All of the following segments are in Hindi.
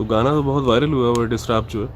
तो गाना तो बहुत वायरल हुआ और डिस्टर्ब जो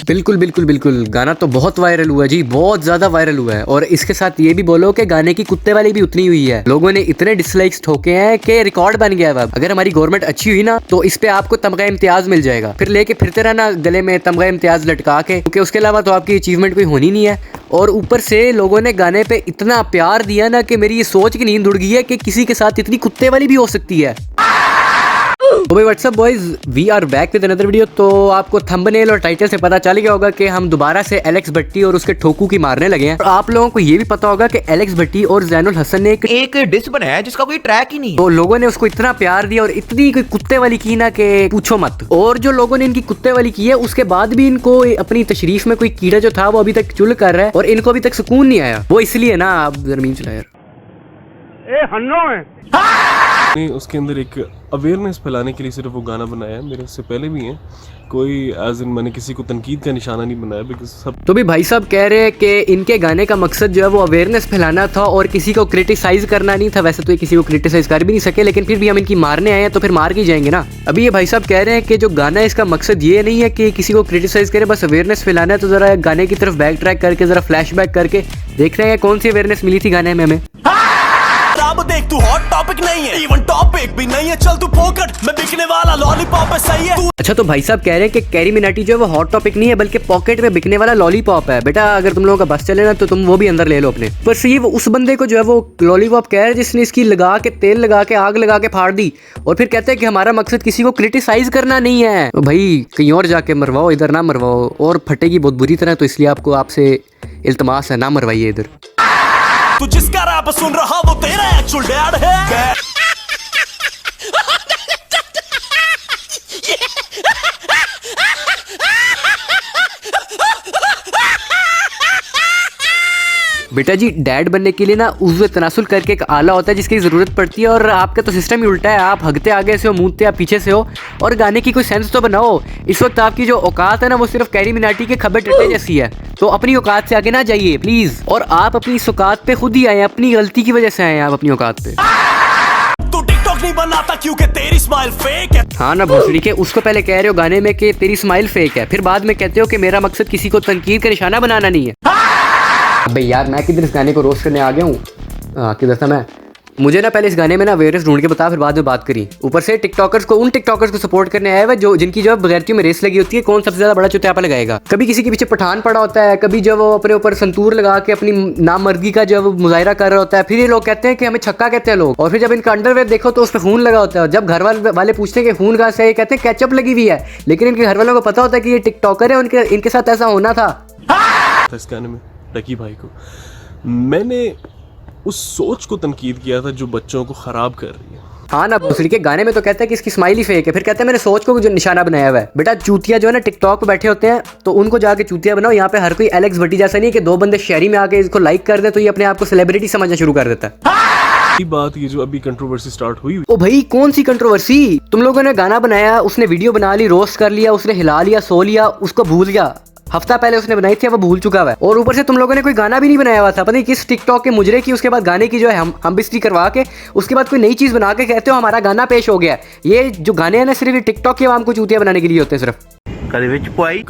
बिल्कुल बिल्कुल बिल्कुल, गाना तो बहुत वायरल हुआ जी, बहुत ज्यादा वायरल हुआ है। और इसके साथ ये भी बोलो कि गाने की कुत्ते वाली भी उतनी हुई है। लोगों ने इतने डिसलाइक्स ठोके हैं कि रिकॉर्ड बन गया है। अगर हमारी गवर्नमेंट अच्छी हुई ना तो इस पे आपको तमगा इम्तियाज मिल जाएगा, फिर लेके फिरते रहना गले में तमगा इम्तियाज लटका के, क्योंकि उसके अलावा तो आपकी अचीवमेंट कोई होनी नहीं है। और ऊपर से लोगों ने गाने पे इतना प्यार दिया ना कि मेरी ये सोच की नींद उड़ गई है कि किसी के साथ इतनी कुत्ते वाली भी हो सकती है। तो भाई what's up boys, we are back with another video. तो आपको थंबनेल और टाइटल से पता चल गया होगा कि हम दोबारा से एलेक्स भट्टी और उसके ठोकू की मारने लगे हैं। और आप लोगों को ये भी पता होगा कि एलेक्स भट्टी और जैनुल हसन ने एक डिस बनाया है जिसका कोई ट्रैक ही नहीं है। तो लोगों ने उसको इतना प्यार दिया और इतनी कोई कुत्ते वाली की ना कि पूछो मत। और जो लोगों ने इनकी कुत्ते वाली की है उसके बाद भी इनको अपनी तशरीफ में कोई कीड़ा जो था वो अभी तक चुल कर रहा है और इनको अभी तक सुकून नहीं आया। वो इसलिए ना आप जमीन चला यार नहीं, उसके अंदर एक अवेयरनेस फैलाने के लिए सिर्फ वो गाना बनाया है। मेरे से पहले भी हैं, कोई एज इन मैंने किसी को तनकीद का निशाना नहीं बनाया, बिकॉज सब तो भी भाई साहब कह रहे हैं कि इनके गाने का मकसद जो है वो अवेयरनेस फैलाना था और किसी को क्रिटिसाइज करना नहीं था। वैसे तो ये किसी को क्रिटिसाइज कर भी नहीं सके, लेकिन फिर भी हम इनकी मारने आए हैं तो फिर मार के जाएंगे ना। अभी ये भाई साहब कह रहे हैं कि जो गाना है इसका मकसद ये नहीं है कि किसी को क्रिटिसाइज करे, बस अवेयरनेस फैलाना है। तो जरा गाने की तरफ बैक ट्रैक करके जरा फ्लैश बैक करके देख रहे हैं कौन सी अवेयरनेस मिली थी गाने में हमें। देख तू हॉट टॉपिक नहीं है, इवन टॉपिक भी नहीं है, चल तू पॉकेट में बिकने वाला लॉलीपॉप है, सही है। अच्छा तो भाई साहब कह रहे हैं कि कैरी मिनाटी जो है वो हॉट टॉपिक नहीं है बल्कि पॉकेट में बिकने वाला लॉलीपॉप है। बेटा अगर तुम लोगों का बस चले ना तो तुम वो भी अंदर ले लो अपने। पर ये वो उस बंदे को जो है वो लॉलीपॉप कह रहे हैं जिसने इसकी लगा के तेल लगा के आग लगा के फाड़ दी और फिर कहते हैं कि हमारा मकसद किसी को क्रिटिसाइज करना नहीं है। तो भाई कहीं और जाके मरवाओ, इधर ना मरवाओ, और फटेगी बहुत बुरी तरह। तो इसलिए आपको आपसे इल्तमास है, ना मरवाइए इधर। तू जिसका रैप सुन रहा वो तेरा एक्चुअल डैड है। बेटा जी डैड बनने के लिए ना उज़्व तनासुल करके एक आला होता है जिसकी ज़रूरत पड़ती है, और आपका तो सिस्टम ही उल्टा है। आप हगते आगे से हो, मूंदते आप पीछे से हो। और गाने की कोई सेंस तो बनाओ। इस वक्त आपकी जो औकात है ना वो सिर्फ कैरी मिनाटी के खब्बे टट्टे जैसी है। तो अपनी औकात से आगे ना जाइए प्लीज। और आप अपनी इस औकात पे खुद ही आए, अपनी गलती की वजह से आए आप अपनी औकात पे। तू टिकटॉक नहीं बनाता क्योंकि तेरी स्माइल फेक है। हाँ ना भोसड़ी के, उसको पहले कह रहे हो गाने में कि तेरी स्माइल फेक है, फिर बाद में कहते हो कि मेरा मकसद किसी को तनकीद का निशाना बनाना नहीं है। अबे यार मैं किधर इस गाने को रोस्ट करने आ गया हूँ। किधर था मैं? मुझे ना पहले इस गाने में ना अवेयरनेस ढूंढ के बता, फिर बाद में बात करी। ऊपर से टिकटॉकर्स को, उन टिकटॉकर्स को सपोर्ट करने आया हुआ जो जिनकी जो बगैरतियों में रेस लगी होती है, कौन सबसे ज्यादा बड़ा चुतियापा लगाएगा। कभी किसी के पीछे पठान पड़ा होता है, कभी जो वो अपने ऊपर संतूर लगा के अपनी नामर्दी का जो मुजाहिरा कर रहा होता है। फिर ये लोग कहते हैं कि हमें छक्का कहते हैं लोग, और फिर जब इनका अंडरवेयर देखो तो उस पर खून लगा होता है। जब घर वाले पूछते हैं कि खून कहाँ से है, ये कहते हैं केचप लगी हुई है। लेकिन इनके घर वालों को पता होता है कि ये टिकटॉकर है, इनके साथ ऐसा होना था। इस गाने में डकी भाई को मैंने उस सोच को तनकीद किया था जो बच्चों को खराब कर रही है। हाँ ना भोसड़ी के, गाने में तो कहता है कि इसकी स्माइल ही फेक है, फिर कहता है मैंने सोच को जो निशाना बनाया हुआ है। बेटा चूतिया जो है ना टिकटॉक पे बैठे होते हैं तो उनको जाके चूतिया बनाओ। यहाँ पे हर कोई एलेक्स भट्टी जैसा नहीं कि दो बंदे शहरी में आके इसको लाइक कर दे तो ये अपने आप को सेलिब्रिटी समझना शुरू कर देता है। बात ये जो अभी कंट्रोवर्सी स्टार्ट हुई। ओ भाई कौन सी कंट्रोवर्सी? तुम लोगों ने गाना बनाया, उसने वीडियो बना ली, रोस्ट कर लिया, उसने हिला लिया, सो लिया, उसको भूल गया। हफ्ता पहले उसने बनाई थी, वो भूल चुका हुआ है। और ऊपर से तुम लोगों ने कोई गाना भी नहीं बनाया हुआ था, पता नहीं किस टिकटॉक के मुजरे की। उसके बाद गाने की जो है हम बिस्ती करवा के उसके बाद कोई नई चीज बना के कहते हो हमारा गाना पेश हो गया। ये जो गाने हैं ना सिर्फ टिकटॉक के आवाम को चूतिया बनाने के लिए होते हैं सिर्फ।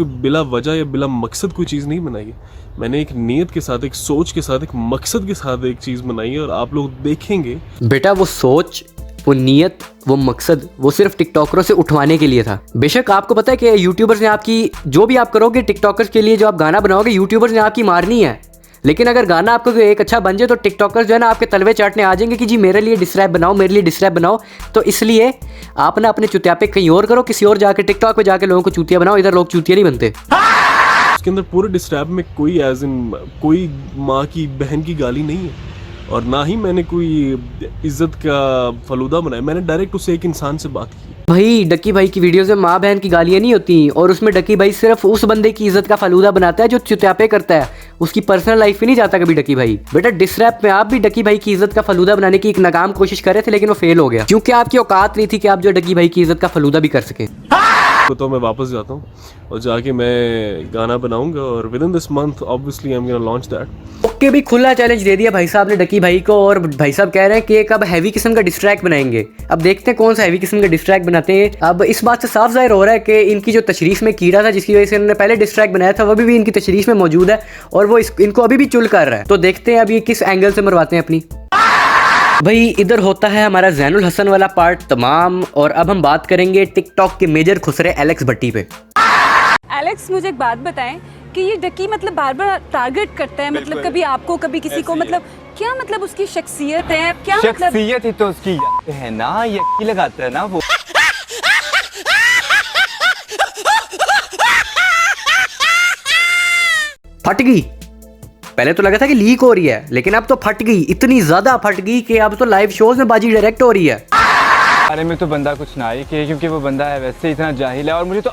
बिला वजह या बिला मकसद कोई चीज नहीं बनाई है। मैंने एक नीयत के साथ, एक सोच के साथ, एक मकसद के साथ एक चीज बनाई है और आप लोग देखेंगे। बेटा वो सोच, वो नीयत, वो मकसद वो सिर्फ टिकटॉकरों से उठवाने के लिए था। बेशक आपको पता है कि यूट्यूबर्स ने आपकी, जो भी आप करोगे टिकटॉकर्स के लिए जो आप गाना बनाओगे, यूट्यूबर्स ने आपकी मारनी है। लेकिन अगर गाना आपको एक अच्छा बन जाए तो टिकटॉकर्स जो है ना आपके तलवे चाटने आ जाएंगे कि जी मेरे लिए डिस्क्रैप बनाओ, मेरे लिए डिस्क्रैप बनाओ। तो इसलिए आप ना अपने चुतियापे कहीं और करो, किसी और जाके टिकटॉक पे जाके लोगों को चूतिया बनाओ। इधर लोग चूतिया नहीं बनते। उसके अंदर पूरे डिस्टर्ब में कोई एज इन कोई माँ की बहन की गाली नहीं है और ना ही मैंने कोई इज्जत का फलूदा बनाया। मैंने डायरेक्ट उसे एक इंसान से बात की। भाई डकी भाई की वीडियोस में माँ बहन की गालियां नहीं होती, और उसमें डकी भाई सिर्फ उस बंदे की इज्जत का फलूदा बनाता है जो चुत्यापे करता है, उसकी पर्सनल लाइफ में नहीं जाता कभी डकी भाई। बेटा डिसरैप में आप भी डकी भाई की इज्जत का फलूदा बनाने की एक नाकाम कोशिश कर रहे थे, लेकिन वो फेल हो गया क्योंकि आपकी औकात नहीं थी कि आप जो डकी भाई की इज्जत का फलूदा भी कर सके। को तो मैं वापस जाता हूँ और जाके मैं गाना बनाऊंगा और with in this month obviously I am gonna launch that. Okay भी खुला चैलेंज दे दिया भाई साहब ने डकी भाई को, और भाई साहब कह रहे हैं कि एक अब हैवी किस्म का डिस्ट्रैक्ट बनाएंगे। अब देखते हैं कौन सा हैवी किस्म का डिस्ट्रैक्ट बनाते हैं। अब इस बात से साफ जाहिर हो रहा है कि इनकी जो तशरीफ में कीड़ा था जिसकी वजह से इन्होंने पहले डिस्ट्रैक्ट बनाया था, वो भी इनकी तशरीफ में मौजूद है और वो इनको अभी भी चुल कर रहा है। तो देखते हैं अब ये किस एंगल से मरवाते हैं अपनी। भाई इधर होता है हमारा ज़ैनुल हसन वाला पार्ट तमाम, और अब हम बात करेंगे टिकटॉक के मेजर खुसरे एलेक्स भट्टी पे। एलेक्स मुझे एक बात बताएं कि ये डकी मतलब बार बार टारगेट करता है, मतलब कभी आपको कभी किसी को, मतलब क्या मतलब उसकी शख्सियत है क्या? मतलब शख्सियत ही तो उसकी है ना, ये लगाता है ना वो। फट गई, पहले तो लगा था कि लीक हो रही है, लेकिन अब तो फट गई, इतनी ज्यादा फट गई कि अब तो लाइव शोज में बाजी डायरेक्ट हो रही है। अरे में तो बंदा कुछ ना ही कि क्योंकि वो बंदा है वैसे इतना जाहिल है, और मुझे तो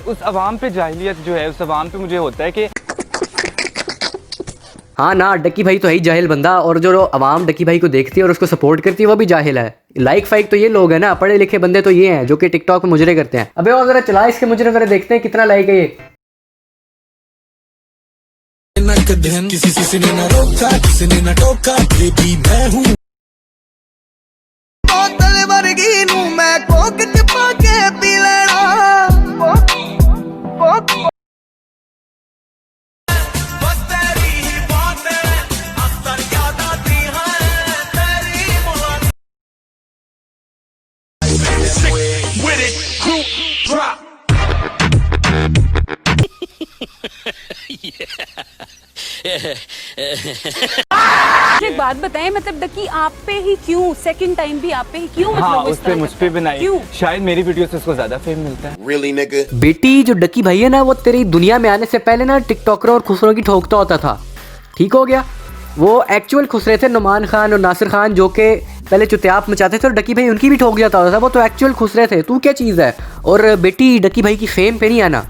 उस अवाम पे जाहिलियत जो है, उस अवाम पे मुझे होता है कि हाँ ना, डकी भाई तो है ही जाहिल बंदा, और जो अवाम डकी भाई को देखती है और उसको सपोर्ट करती है वो भी जाहिल है। लाइक फाइक तो ये लोग हैं ना, पढ़े लिखे बंदे तो ये हैं जो कि टिकटॉक में मुजरे करते हैं। अबे और जरा चला इसके मुजरे, जरा देखते हैं कितना लाइक है ये। किसी ने न रोका, किसी ने न टोका, बेबी मैं हूँ बोतल वर्गी नू मैं कोक च पाके पी लेना। एक बात बताएं, मतलब डकी आप पे ही क्यों, सेकंड टाइम भी आप पे ही क्यों? मतलब हाँ वो इस उस पे तरह मुझ करता पे है? बनाई, क्यों? शायद मेरी वीडियो से उसको ज्यादा फेम मिलता है। Really nigga? बेटी जो डकी भाई है ना, वो तेरी दुनिया में आने से पहले ना टिकटॉकरों और खुसरों की ठोकता होता था, ठीक हो गया। वो एक्चुअल खुसरे थे नुमान खान और नासिर खान, जो कि पहले चुतियाप मचाते थे और डकी भाई उनकी भी ठोक जाता होता था, वो तो एक्चुअल खुसरे थे। तू क्या चीज़ है? और बेटी डकी भाई की फेम पे नहीं आना,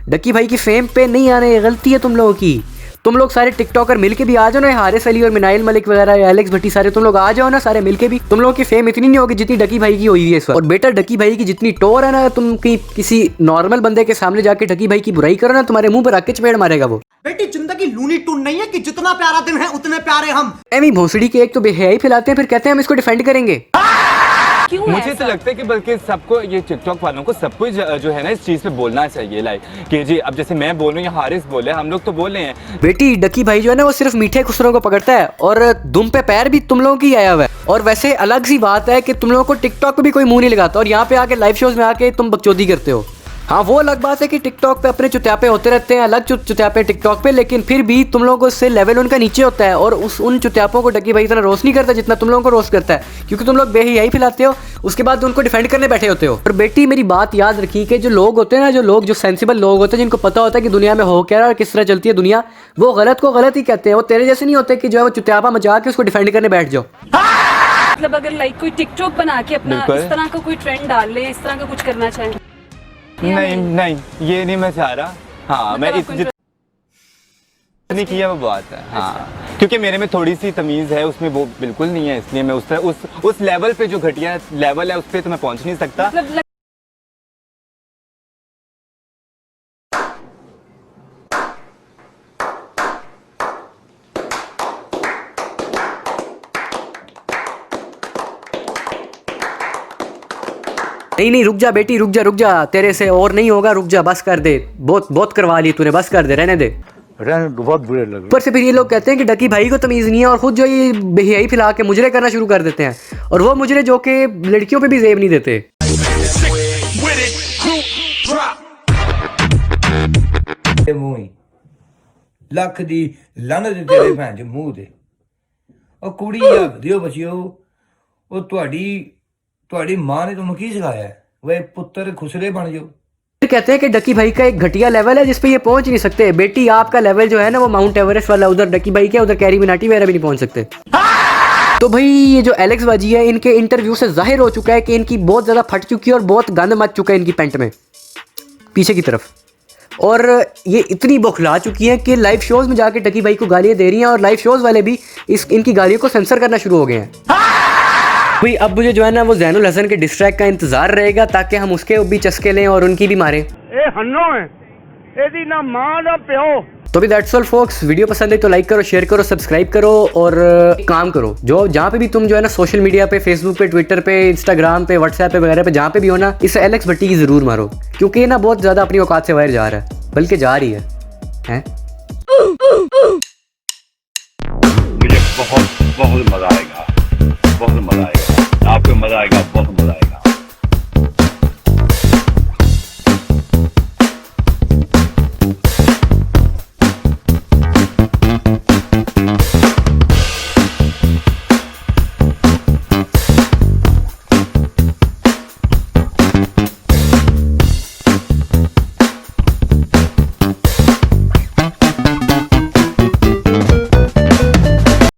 डकी भाई की फेम पे नहीं आना, ये गलती है तुम लोगों की। तुम लोग सारे टिकटॉकर मिलके भी आ जाओ ना, हारिस अली और मिनाइल मलिक वगैरह, एलेक्स भट्टी, सारे तुम लोग आ जाओ ना, सारे मिलके भी तुम लोगों की फेम इतनी नहीं होगी जितनी डकी भाई की हुई है इस वक्त। और बेटा डकी भाई की जितनी टोर है ना, तुम किसी नॉर्मल बंदे के सामने जाके डकी भाई की बुराई करो ना, तुम्हारे मुंह पर आके चपेड़ मारेगा वो। बेटी जिंदगी लूनी टून नहीं है कि जितना प्यारा दिन है उतने प्यारे हम। एमी भोसड़ी के एक तो बेहयाई फैलाते हैं, फिर कहते हैं हम इसको डिफेंड करेंगे। क्यों मुझे ऐसा? तो लगता है कि बल्कि सबको, ये टिकटॉक वालों को सबको जो है ना इस चीज़ पे बोलना चाहिए, लाइक कि जी अब जैसे मैं बोल रहा हूँ या हारिस बोले, हम लोग तो बोले हैं। बेटी डकी भाई जो है ना, वो सिर्फ मीठे खुसरों को पकड़ता है और दुम पे पैर भी तुम लोगों की आया हुआ है। और वैसे अलग सी बात है कि तुम लोगों को टिकटॉक पे भी कोई मुंह नहीं लगाता, और यहाँ पे आके लाइव शोज में आके तुम बकचोदी करते हो। हाँ वो अलग बात है कि टिकटॉक पे अपने चुत्यापे होते रहते हैं, अलग चुत्यापे टिकटॉक पे, लेकिन फिर भी तुम लोगों से लेवल उनका नीचे होता है, और उन चुत्यापों को डकी भाई इतना रोस्ट नहीं करता जितना तुम लोगों को रोस्ट करता है, क्योंकि तुम लोग बेहयाई फैलाते हो, उसके बाद उनको डिफेंड करने बैठे होते हो। और बेटी मेरी बात याद रखी कि जो लोग होते हैं ना, जो सेंसिबल लोग होते हैं, जिनको पता होता है कि दुनिया में हो क्या रहा है और किस तरह चलती है दुनिया, वो गलत को गलत ही कहते हैं। वो तेरे जैसे नहीं होते कि जो है वो चुत्यापा मचा के उसको डिफेंड करने बैठ जाओ। मतलब अगर लाइक कोई टिकटॉक बना के अपना बिल्कुल। इस तरह का कोई ट्रेंड डाल ले, इस तरह का कुछ करना चाहे? नहीं ये नहीं मैं चाह रहा। हाँ मैं मतलब आपको नहीं किया वो बात है। हाँ क्योंकि मेरे में थोड़ी सी तमीज़ है, उसमें वो बिल्कुल नहीं है, इसलिए मैं उस लेवल पे जो घटिया लेवल है उस पे तो मैं पहुंच नहीं सकता। मतलब नहीं रुक जा बेटी, रुक जा, तेरे से और नहीं होगा, रुक जा, बस कर दे, बहुत करवा ली तूने, बस कर दे, रहने दे। बहुत बुरे लग रहे। ऊपर से फिर ये लोग कहते हैं कि डकी भाई को तमीज़ नहीं है, और खुद जो ये बेहयाई फैला के मुजरे करना शुरू कर देते हैं, और वो मुजरे जो कि लड़कियों पे भी जेब नहीं देते। ਲੱਖ ਦੀ ਲਾਨਤ ਤੇਰੇ ਭੈਣ ਦੇ ਮੂੰਹ ਤੇ। ਉਹ ਕੁੜੀ ਆ ਦਿਓ ਬਚਿਓ, ਉਹ ਤੁਹਾਡੀ ਮਾਂ ਨੇ ਤੁਹਾਨੂੰ ਕੀ ਸਿਖਾਇਆ ਹੈ? ਵੇ ਪੁੱਤਰ ਖੁਸਰੇ ਬਣ ਜਾਓ। फिर कहते हैं कि डकी भाई का एक घटिया लेवल है जिस पे ये पहुंच नहीं सकते। बेटी आपका लेवल जो है ना, वो माउंट एवरेस्ट वाला, उधर डकी भाई के, उधर कैरी मिनाटी वगैरह भी नहीं पहुंच सकते। तो भाई ये जो एलेक्स बाजी है, इनके इंटरव्यू से जाहिर हो चुका है कि इनकी बहुत ज़्यादा फट चुकी है और बहुत गंद मच चुका है इनकी पैंट में पीछे की तरफ, और ये इतनी बौखला चुकी हैं कि लाइव शोज़ में जाके डकी भाई को गालियाँ दे रही हैं, और लाइव शोज़ वाले भी इनकी गालियों को सेंसर करना शुरू हो गए हैं। भाई अब मुझे जो है ना वो ज़ैनुल हसन के डिस्ट्रैक्ट का इंतजार रहेगा ताकि हम उसके भी चस्के लें और उनकी भी मारें। तो भी दैट्स ऑल फोक्स, वीडियो पसंद है तो लाइक करो, शेयर करो, सब्सक्राइब करो और एक काम करो, जो जहाँ पे भी तुम जो है ना सोशल मीडिया पे, फेसबुक पे, ट्विटर पे, इंस्टाग्राम पे, व्हाट्सएप पे वगैरह पे जहाँ पे भी हो ना, इस एलेक्स भट्टी की जरूर मारो, क्योंकि ये ना बहुत ज्यादा अपनी औकात से बाहर जा रहा है, बल्कि जा रही है? मुझे बहुत मजा आएगा, बहुत मजा आएगा, आपको मजा आएगा, बहुत मजा आएगा।